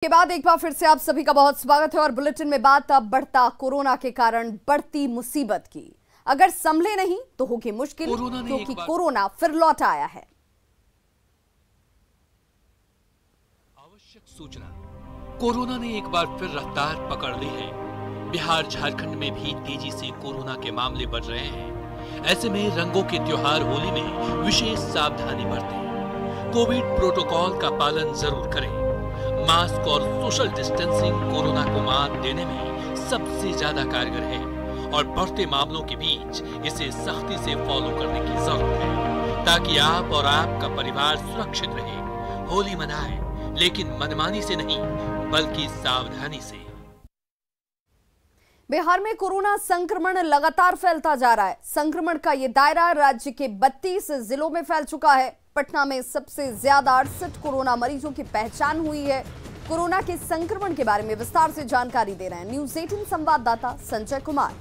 के बाद एक बार फिर से आप सभी का बहुत स्वागत है और बुलेटिन में बात अब बढ़ता कोरोना के कारण बढ़ती मुसीबत की। अगर संभले नहीं तो होगी मुश्किल, क्योंकि कोरोना फिर लौट आया है। आवश्यक सूचना, कोरोना ने एक बार फिर रफ्तार पकड़ ली है। बिहार झारखंड में भी तेजी से कोरोना के मामले बढ़ रहे हैं। ऐसे में रंगों के त्योहार होली में विशेष सावधानी बरतें। कोविड प्रोटोकॉल का पालन जरूर करें। मास्क और सोशल डिस्टेंसिंग कोरोना को मात देने में सबसे ज्यादा कारगर है और बढ़ते मामलों के बीच इसे सख्ती से फॉलो करने की जरूरत है, ताकि आप और आपका परिवार सुरक्षित रहे। होली मनाएं, लेकिन मनमानी से नहीं, बल्कि सावधानी से। बिहार में कोरोना संक्रमण लगातार फैलता जा रहा है। संक्रमण का ये दायरा राज्य के 32 जिलों में फैल चुका है। पटना में सबसे ज्यादा 68 कोरोना मरीजों की पहचान हुई है। कोरोना के संक्रमण के बारे में विस्तार से जानकारी दे रहे हैं न्यूज़ 18 संवाददाता संजय कुमार।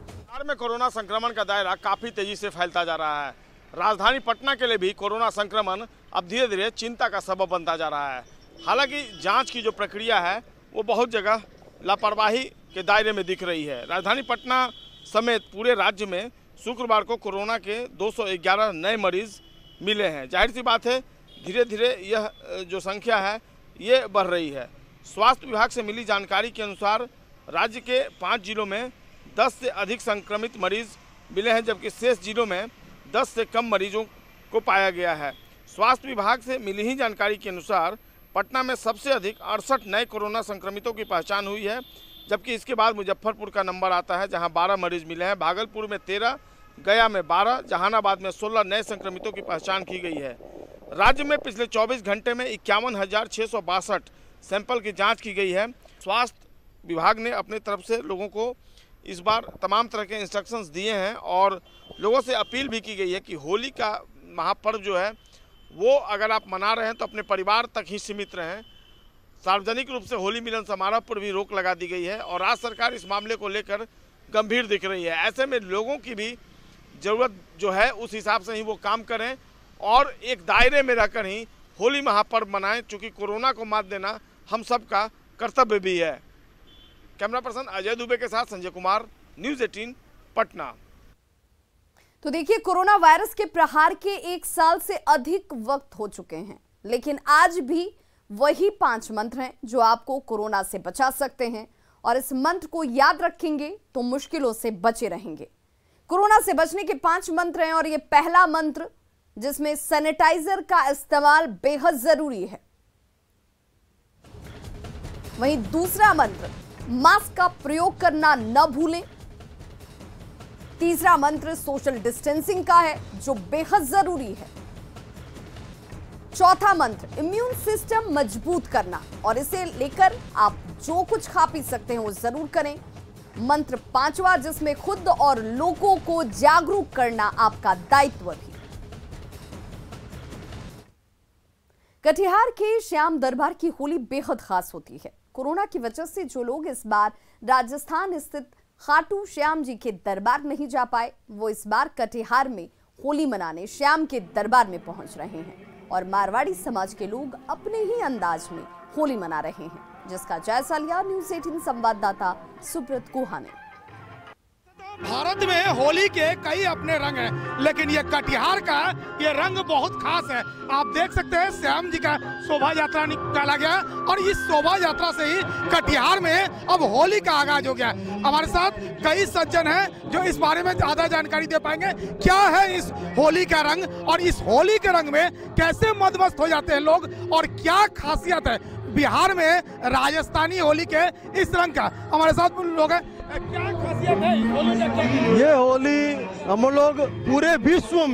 बिहार में कोरोना संक्रमण का दायरा काफी तेजी से फैलता जा रहा है। राजधानी पटना के लिए भी कोरोना संक्रमण अब धीरे धीरे चिंता का सबब बनता जा रहा है। हालांकि जांच की जो प्रक्रिया है वो बहुत जगह लापरवाही के दायरे में दिख रही है। राजधानी पटना समेत पूरे राज्य में शुक्रवार को कोरोना के 211 नए मरीज मिले हैं। जाहिर सी बात है धीरे धीरे यह जो संख्या है ये बढ़ रही है। स्वास्थ्य विभाग से मिली जानकारी के अनुसार राज्य के 5 जिलों में 10 से अधिक संक्रमित मरीज मिले हैं, जबकि शेष जिलों में 10 से कम मरीजों को पाया गया है। स्वास्थ्य विभाग से मिली ही जानकारी के अनुसार पटना में सबसे अधिक 68 नए कोरोना संक्रमितों की पहचान हुई है, जबकि इसके बाद मुजफ्फरपुर का नंबर आता है जहां 12 मरीज मिले हैं। भागलपुर में 13, गया में 12, जहानाबाद में 16 नए संक्रमितों की पहचान की गई है। राज्य में पिछले 24 घंटे में 51,662 सैंपल की जांच की गई है। स्वास्थ्य विभाग ने अपनी तरफ से लोगों को इस बार तमाम तरह के इंस्ट्रक्शंस दिए हैं और लोगों से अपील भी की गई है कि होली का महापर्व जो है वो अगर आप मना रहे हैं तो अपने परिवार तक ही सीमित रहें। सार्वजनिक रूप से होली मिलन समारोह पर भी रोक लगा दी गई है और राज्य सरकार इस मामले को लेकर गंभीर दिख रही है। ऐसे में लोगों की भी ज़रूरत जो है उस हिसाब से ही वो काम करें और एक दायरे में रहकर ही होली महापर्व मनाएं, चूँकि कोरोना को मात देना हम सब का कर्तव्य भी है। कैमरा पर्सन अजय दुबे के साथ संजय कुमार, न्यूज़ 18 पटना। तो देखिए, कोरोना वायरस के प्रहार के 1 साल से अधिक वक्त हो चुके हैं, लेकिन आज भी वही 5 मंत्र हैं जो आपको कोरोना से बचा सकते हैं और इस मंत्र को याद रखेंगे तो मुश्किलों से बचे रहेंगे। कोरोना से बचने के 5 मंत्र हैं और ये पहला मंत्र जिसमें सैनिटाइजर का इस्तेमाल बेहद जरूरी है। वहीं दूसरा मंत्र, मास्क का प्रयोग करना न भूलें। तीसरा मंत्र सोशल डिस्टेंसिंग का है जो बेहद जरूरी है। चौथा मंत्र इम्यून सिस्टम मजबूत करना और इसे लेकर आप जो कुछ खा पी सकते हैं वो जरूर करें। मंत्र 5वां, जिसमें खुद और लोगों को जागरूक करना आपका दायित्व भी। कटिहार के श्याम दरबार की होली बेहद खास होती है। कोरोना की वजह से जो लोग इस बार राजस्थान स्थित खाटू श्याम जी के दरबार नहीं जा पाए, वो इस बार कटिहार में होली मनाने श्याम के दरबार में पहुंच रहे हैं और मारवाड़ी समाज के लोग अपने ही अंदाज में होली मना रहे हैं, जिसका जायजा लिया न्यूज़ 18 संवाददाता सुब्रत गुहा ने। भारत में होली के कई अपने रंग हैं, लेकिन ये कटिहार का ये रंग बहुत खास है। आप देख सकते हैं श्याम जी का शोभा यात्रा निकाला गया और इस शोभा यात्रा से ही कटिहार में अब होली का आगाज हो गया। हमारे साथ कई सज्जन हैं जो इस बारे में ज्यादा जानकारी दे पाएंगे। क्या है इस होली का रंग और इस होली के रंग में कैसे मदमस्त हो जाते हैं लोग और क्या खासियत है बिहार में राजस्थानी होली के इस रंग का? हमारे साथ लोग हैं, क्या खासियत है होली का? क्या ये होली हम लोग पूरे विश्व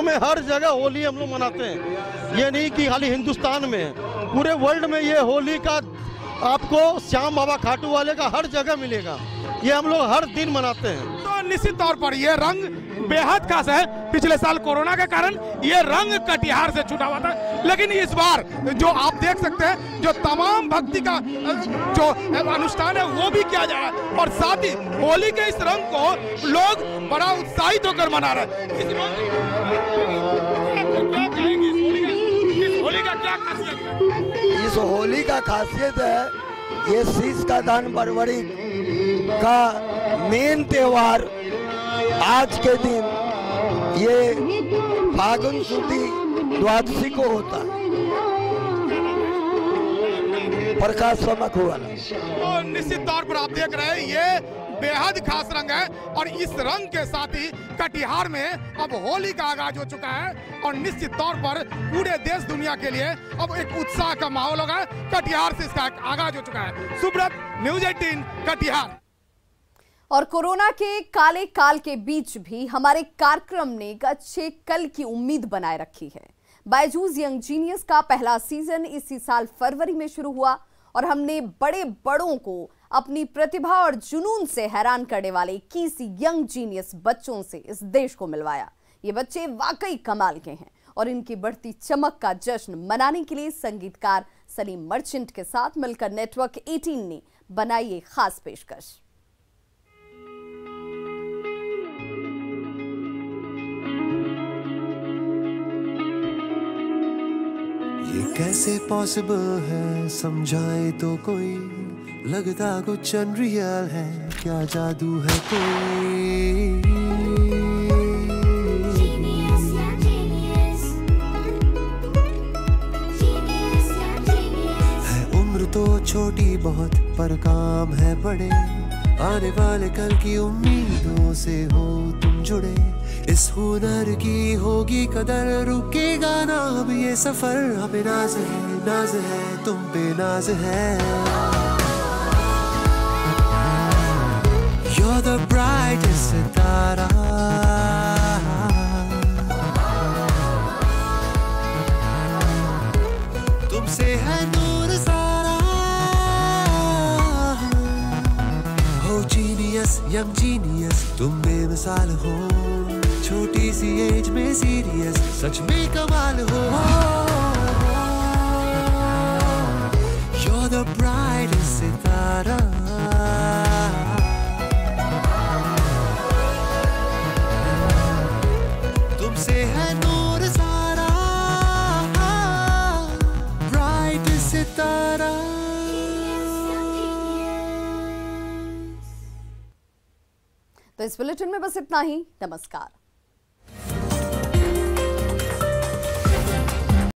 में हर जगह होली हम लोग मनाते हैं। ये नहीं कि खाली हिंदुस्तान में, पूरे वर्ल्ड में ये होली का आपको श्याम बाबा खाटू वाले का हर जगह मिलेगा। ये हम लोग हर दिन मनाते हैं। तो निश्चित तौर पर ये रंग बेहद खास है। पिछले साल कोरोना के कारण ये रंग कटिहार से छूटा हुआ था, लेकिन इस बार जो आप देख सकते हैं जो तमाम भक्ति का जो अनुष्ठान है वो भी किया जा रहा है और साथ ही होली के इस रंग को लोग बड़ा उत्साहित होकर मना रहे हैं। इस होली का क्या खासियत है? इस होली का खासियत है, ये शीश का दान बरबरी का मेन त्योहार आज के दिन ये फागुन शुद्धि द्वादशी को होता है। प्रकाश वाला तो निश्चित तौर पर आप देख रहे हैं ये बेहद खास रंग है और इस रंग के साथ ही कटिहार में अब होली का आगाज हो चुका है और निश्चित तौर पर पूरे देश दुनिया के लिए अब एक उत्साह का माहौल होगा। कटिहार से इसका आगाज हो चुका है। सुब्रत, न्यूज़ 18 कटिहार। और कोरोना के काले काल के बीच भी हमारे कार्यक्रम ने एक अच्छे कल की उम्मीद बनाए रखी है। बायजूस यंग जीनियस का पहला सीजन इसी साल फरवरी में शुरू हुआ और हमने बड़े बड़ों को अपनी प्रतिभा और जुनून से हैरान करने वाले 21 यंग जीनियस बच्चों से इस देश को मिलवाया। ये बच्चे वाकई कमाल के हैं और इनकी बढ़ती चमक का जश्न मनाने के लिए संगीतकार सलीम मर्चेंट के साथ मिलकर नेटवर्क 18 ने बनाई ये खास पेशकश। ये कैसे पॉसिबल है, समझाए तो कोई, लगता कुछ अनरियल है, क्या जादू है कोई। है उम्र तो छोटी बहुत पर काम है बड़े, आने वाले कल की उम्मीदों से हो तुम जुड़े। इस हुनर की होगी कदर, रुकेगा ना अब ये सफर। हमें नाज है तुम पे नाज है। You're the brightest सितारा, तुमसे है नूर सारा। हो जीनियस यंग जीनियस, तुम बेमिसाल हो, छोटी सी एज में सीरियस, सच में कमाल हो। You're the brightest सितारा, तुमसे है नूर सारा, brightest सितारा। तो इस बुलेटिन में बस इतना ही। नमस्कार।